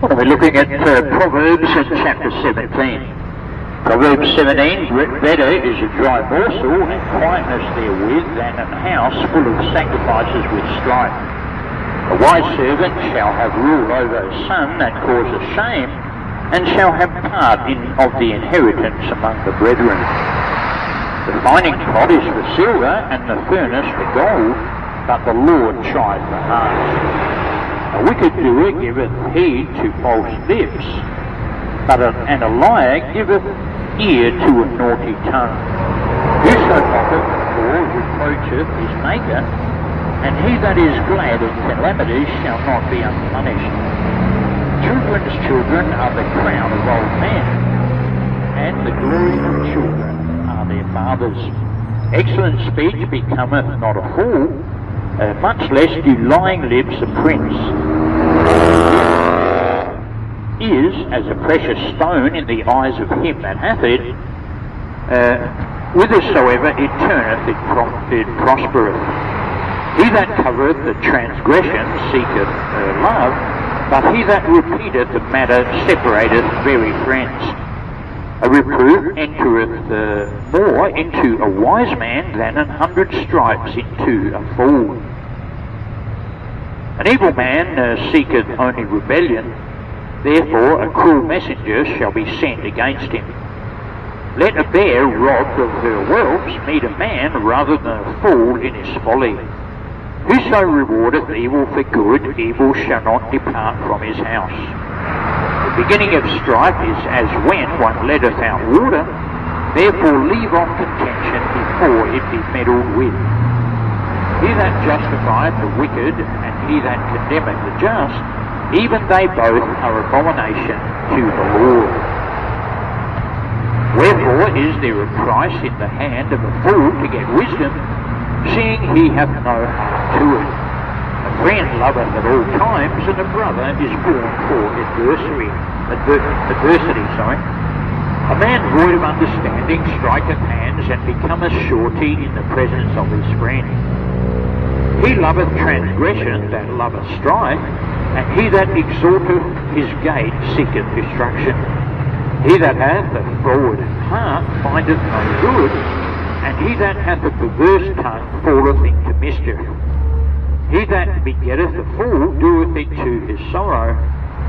Well, we're looking at Proverbs in chapter 17. Proverbs 17, better is a dry morsel and quietness therewith than an house full of sacrifices with strife. A wise servant shall have rule over a son that causeth shame, and shall have part of the inheritance among the brethren. The fining pot is for silver, and the furnace for gold, but the Lord trieth the heart. A wicked doer giveth heed to false lips, and a liar giveth ear to a naughty tongue. Whoso mocketh or reproacheth his maker, and he that is glad of calamities shall not be unpunished. Children's children are the crown of old men, and the glory of children are their fathers. Excellent speech becometh not a fool, much less do lying lips a prince. Is as a precious stone in the eyes of him that hath it, whithersoever it turneth it prospereth. He that covereth the transgression seeketh love, but he that repeateth the matter separateth very friends. A reproof entereth more into a wise man than 100 stripes into a fool. An evil man seeketh only rebellion, therefore a cruel messenger shall be sent against him. Let a bear robbed of her whelps meet a man rather than a fool in his folly. Whoso rewardeth evil for good, evil shall not depart from his house. The beginning of strife is as when one letteth out water, therefore leave off contention before it be meddled with. He that justifieth the wicked, and he that condemneth the just, even they both are abomination to the Lord. Wherefore is there a price in the hand of a fool to get wisdom, seeing he hath no heart to it? A friend loveth at all times, and a brother is born for adversity. A man void of understanding striketh hands, and becometh surety in the presence of his friend. He loveth transgression that loveth strife, and he that exalteth his gate seeketh destruction. He that hath a froward heart findeth no good, and he that hath a perverse tongue falleth into mischief. He that begetteth a fool doeth it to his sorrow,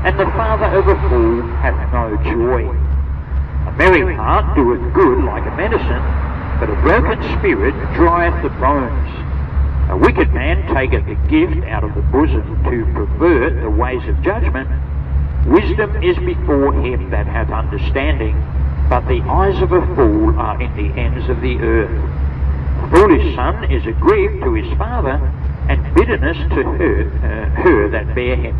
and the father of a fool hath no joy. A merry heart doeth good like a medicine, but a broken spirit drieth the bones. A wicked man taketh a gift out of the bosom to pervert the ways of judgment. Wisdom is before him that hath understanding, but the eyes of a fool are in the ends of the earth. A foolish son is a grief to his father, and bitterness to her that bare him.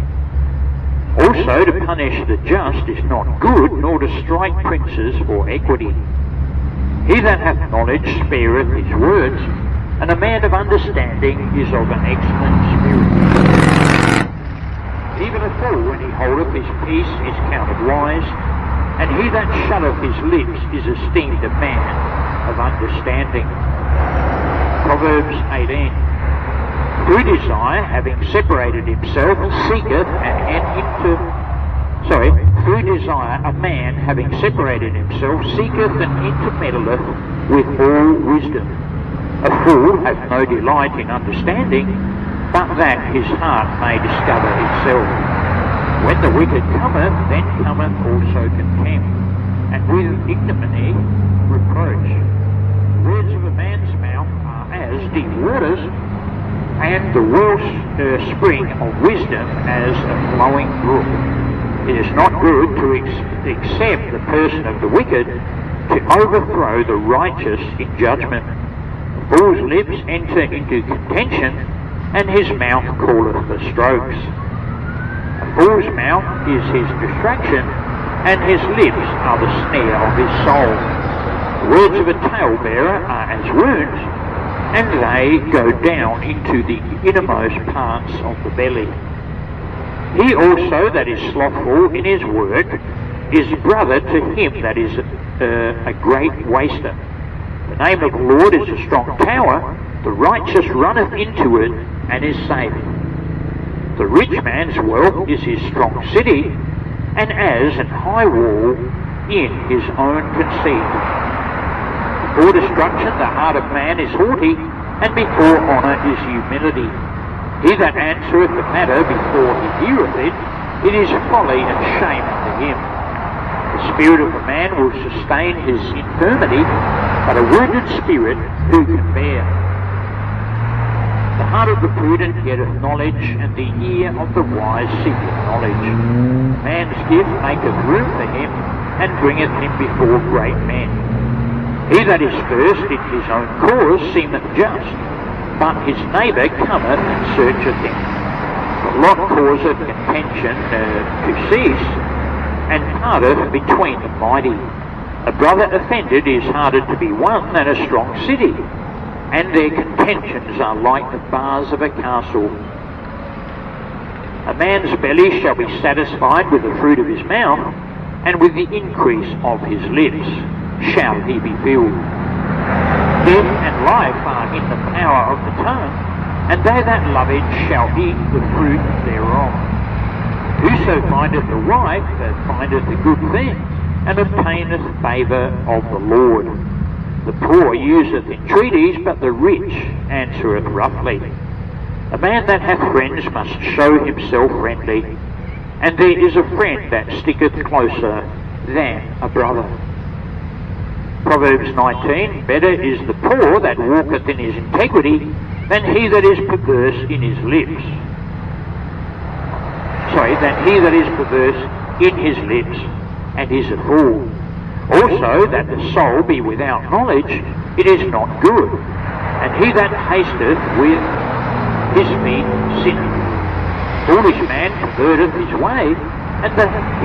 Also to punish the just is not good, nor to strike princes for equity. He that hath knowledge spareth his words, and a man of understanding is of an excellent spirit. Even a fool, when he holdeth his peace, is counted wise, and he that shutteth his lips is esteemed a man of understanding. Proverbs 18. Through desire, having separated himself, seeketh through desire a man, having separated himself, seeketh and intermeddleth with all wisdom. A fool hath no delight in understanding, but that his heart may discover itself. When the wicked cometh, then cometh also contempt, and with ignominy reproach. The words of a man's mouth are as deep waters, and the wellspring of wisdom as a flowing brook. It is not good to accept the person of the wicked, to overthrow the righteous in judgment. A fool's lips enter into contention, and his mouth calleth for strokes. A fool's mouth is his distraction, and his lips are the snare of his soul. The words of a talebearer are as wounds, and they go down into the innermost parts of the belly. He also that is slothful in his work is brother to him that is a great waster. The name of the Lord is a strong tower, the righteous runneth into it and is safe. The rich man's wealth is his strong city, and as an high wall in his own conceit. Before destruction the heart of man is haughty, and before honour is humility. He that answereth the matter before he heareth it, it is folly and shame unto him. The spirit of a man will sustain his infirmity, but a wounded spirit who can bear? The heart of the prudent getteth knowledge, and the ear of the wise seeketh knowledge. Man's gift maketh room for him, and bringeth him before great men. He that is first in his own cause seemeth just, but his neighbour cometh and searcheth him. The lot causeth contention to cease, and parteth between the mighty. A brother offended is harder to be won than a strong city, and their contentions are like the bars of a castle. A man's belly shall be satisfied with the fruit of his mouth, and with the increase of his lips shall he be filled. Death and life are in the power of the tongue, and they that love it shall eat the fruit thereof. Whoso findeth a wife findeth a good thing, and obtaineth favour of the Lord. The poor useth entreaties, but the rich answereth roughly. A man that hath friends must show himself friendly, and there is a friend that sticketh closer than a brother. Proverbs 19, better is the poor that walketh in his integrity than he that is perverse in his lips. Than he that is perverse in his lips and is a fool. Also that the soul be without knowledge, it is not good, and he that hasteth with his feet sinneth. Foolish man perverteth his way, and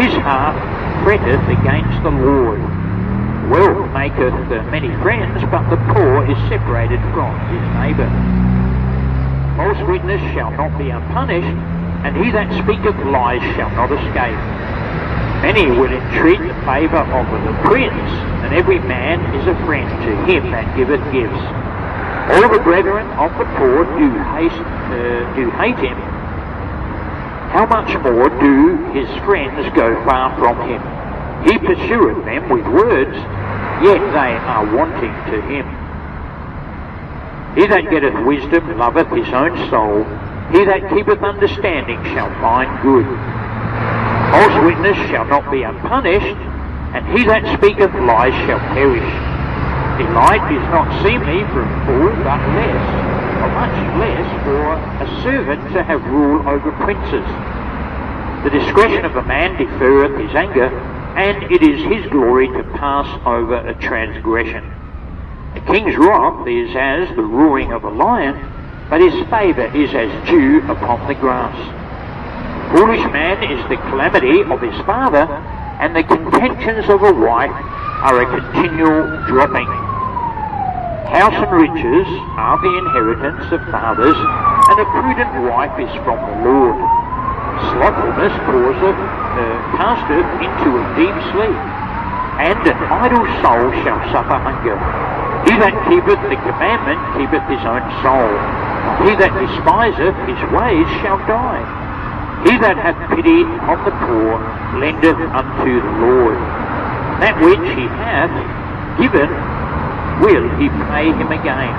his heart fretteth against the Lord. Wealth maketh many friends, but the poor is separated from his neighbour. False witness shall not be unpunished, and he that speaketh lies shall not escape. Many will entreat the favour of the prince, and every man is a friend to him that giveth gifts. All the brethren of the poor do hate him. How much more do his friends go far from him? He pursueth them with words, yet they are wanting to him. He that getteth wisdom loveth his own soul. He that keepeth understanding shall find good. False witness shall not be unpunished, and he that speaketh lies shall perish. Delight is not seemly for a fool, but much less for a servant to have rule over princes. The discretion of a man deferreth his anger, and it is his glory to pass over a transgression. A king's wrath is as the roaring of a lion, but his favour is as dew upon the grass. A foolish man is the calamity of his father, and the contentions of a wife are a continual dropping. House and riches are the inheritance of fathers, and a prudent wife is from the Lord. Slothfulness casteth into a deep sleep, and an idle soul shall suffer hunger. He that keepeth the commandment keepeth his own soul. He that despiseth his ways shall die. He that hath pity on the poor lendeth unto the Lord. That which he hath given will he pay him again.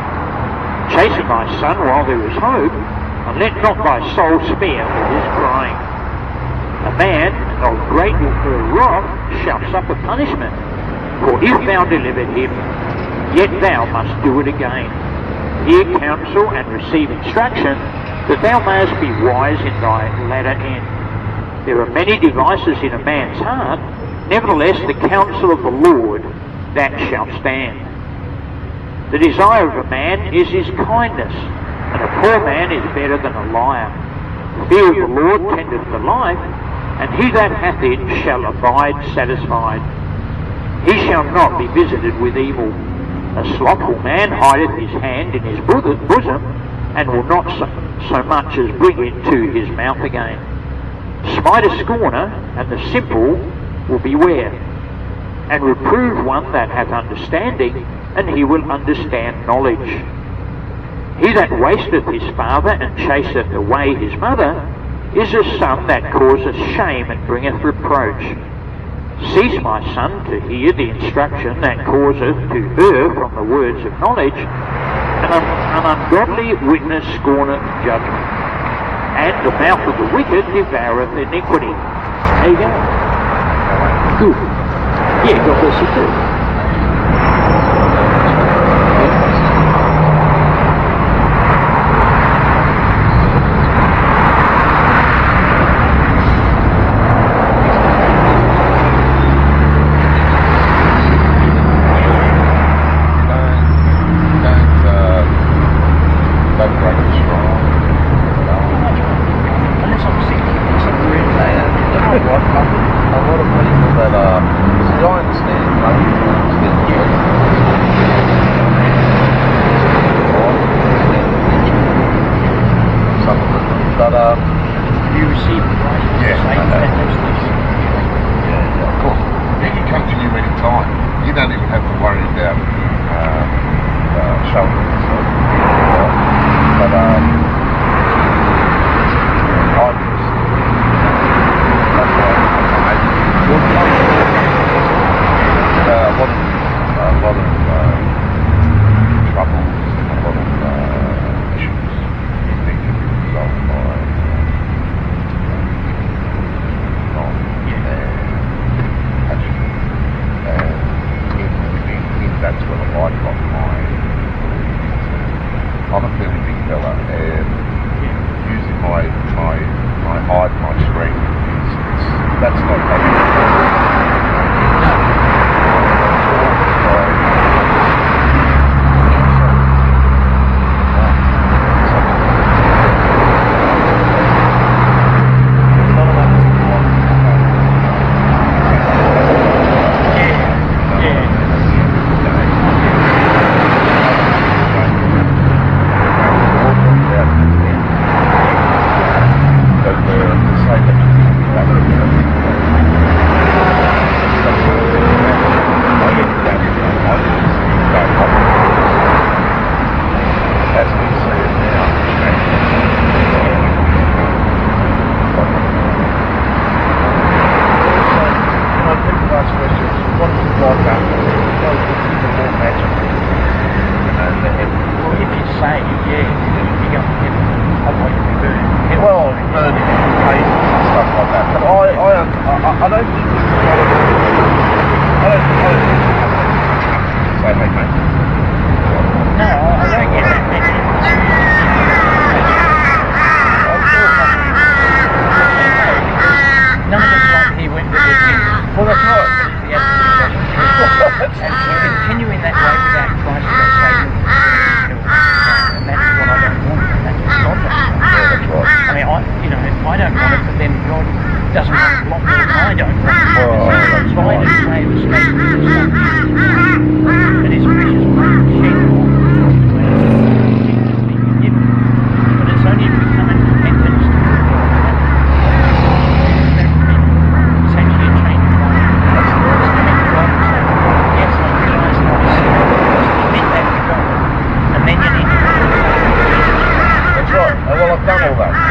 Chasten thy son while there is hope, and let not thy soul spare with his crying. A man of great wrath shall suffer punishment, for if thou deliver him, yet thou must do it again. Hear counsel and receive instruction, that thou mayest be wise in thy latter end. There are many devices in a man's heart, nevertheless the counsel of the Lord, that shall stand. The desire of a man is his kindness, and a poor man is better than a liar. The fear of the Lord tendeth to life, and he that hath it shall abide satisfied. He shall not be visited with evil. A slothful man hideth his hand in his bosom, and will not so much as bring it to his mouth again. Smite a scorner, and the simple will beware, and reprove one that hath understanding, and he will understand knowledge. He that wasteth his father and chaseth away his mother is a son that causeth shame and bringeth reproach. Cease, my son, to hear the instruction that causeth to err from the words of knowledge, and an ungodly witness scorneth judgment, and the mouth of the wicked devoureth iniquity. There you go. Good. Yeah, God bless you too.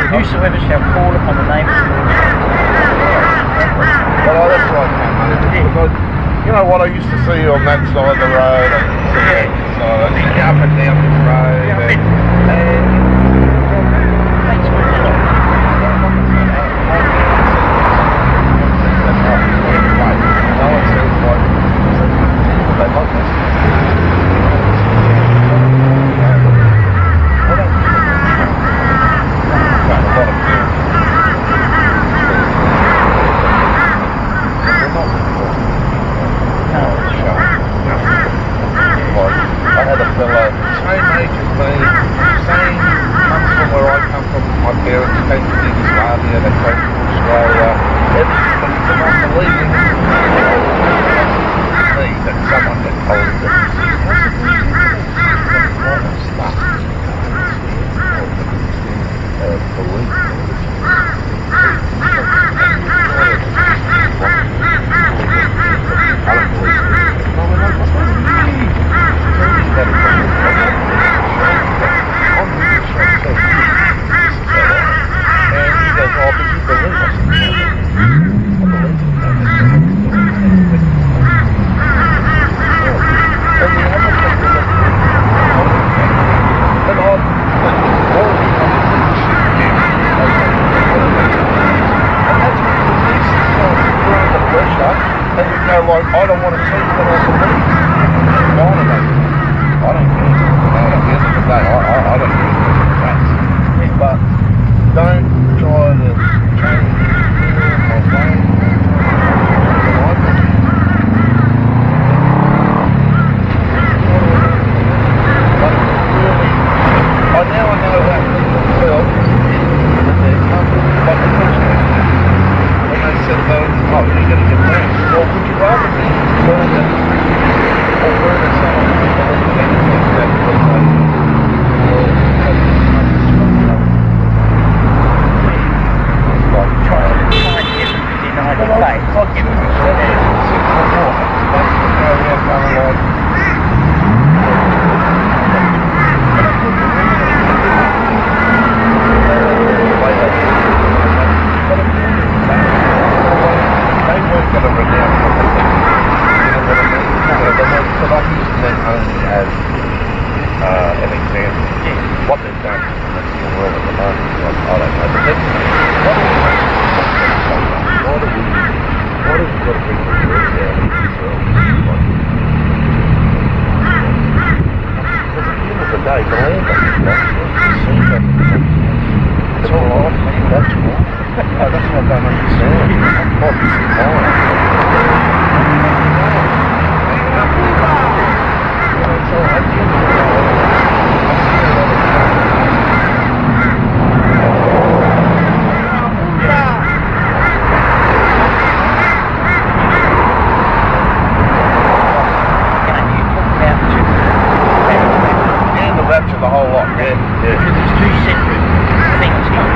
Whosoever shall call upon the name of the Lord. Well, that's why I came over. Because you know what I used to see on that side of the road, so I used to get up and down this road, like, I don't want to see what I can do. I don't care. At the end of the day, I don't care. But don't try to change my phone. But really, I now know that myself, and they come like a question. When they said, oh, you're going to get burned. Well, would you rather be burned or burn at someone who believes anything that was like, Try and get them to deny the faith. An example. What they've done in the real world at the moment, I don't know. But then, what have we got to bring the world down in this world? Because at the end of the day, the land doesn't belong to us, the sea doesn't belong to us. It's all right, that's wrong. No, that's what I don't understand. God, this is mine. So at the end of the day, the whole lot, yeah. Because there's two separate things here.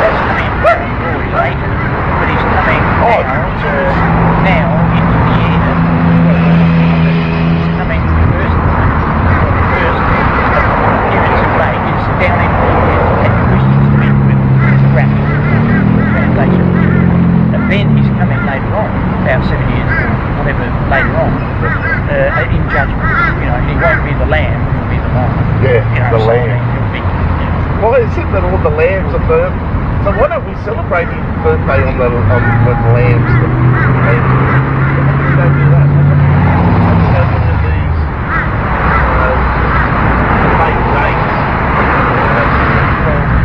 That's coming later, but he's coming now into the air. He's coming first appearance of late is down in the air, and Christians meant with rapture, translation. And then he's coming later on, about 7 years or whatever later on, in judgment. You know, he won't be the lamb, he'll be the lion. Yeah, the lamb. Well, is it that all the lambs are burned? So why don't we celebrate his birthday on the when lambs are burned? Why don't we do that? Why don't we go into these fake dates?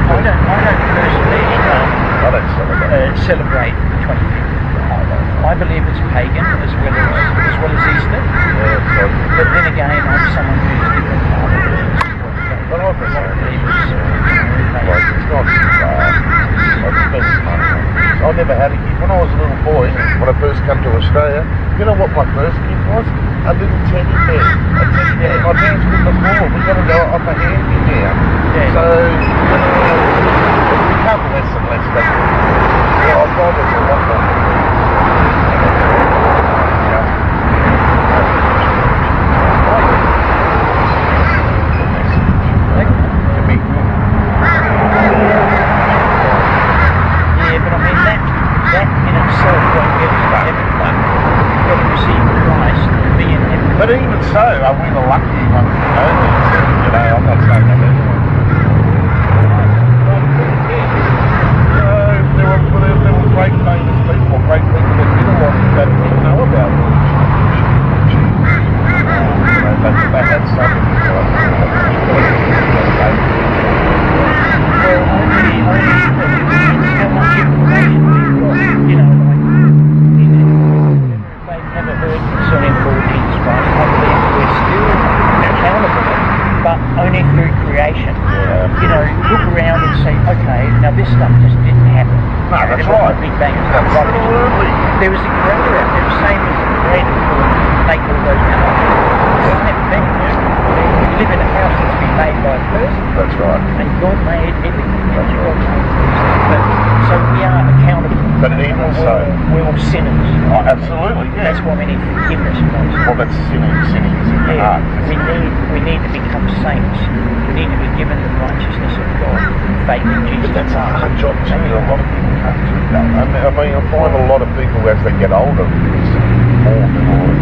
I don't personally celebrate the 25th. I believe it's pagan as well as Easter. But then again, I'm someone who's different. But I believe it's not I never had a gift. When I was a little boy, when I first came to Australia, you know what my first gift was? A little teddy bear. A teddy bear. My parents couldn't afford. We've got to go up a handy now. So, we become less and less. But, yeah, I find there's a lot more. But even so, are we the lucky ones to know this? You know, I'm not saying that anyone. There were great famous people, or great people that did a lot that didn't know about it. You know, they had something to do. Well, only how much information we've got, you know, like, they've never heard concerning the Lord Jesus Christ. I believe we're still accountable, but only through creation. Yeah. You know, look around and say, okay, now this stuff just didn't happen. No, that's there right. Was a big bang. Absolutely. There was a creator out there, same as the creator for make all those cars. It's never been there. We live in a house that's been made by a person. That's right. And God made everything. That's God made. But, so we are accountable. But even so, we're all sinners. Oh, absolutely, yeah. That's why we need forgiveness from us. Well, that's sinning is in the heart. We need to become saints. We need to be given the righteousness of God. Faith in Jesus. But that's a hard job too. A lot of people can't do that. I mean, I find a lot of people as they get older, it's more and more.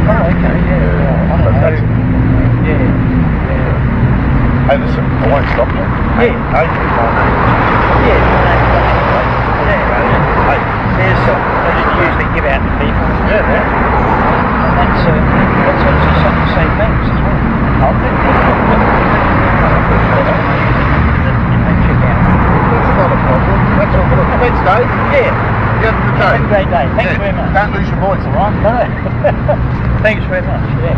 Oh, okay, yeah. I don't know. Yeah. Hey, listen, I won't stop you. Yeah. Hey, Yeah. Hey, there's usually give out to people. Yeah, right. And that's obviously something to say thanks as well. I'll take it. Check out. That's not a problem. That's all good. Thanks, Dave. Yeah. You have a good day. Have a great day. Thanks very much. Don't lose your voice, alright? No. Thanks very much. Yeah.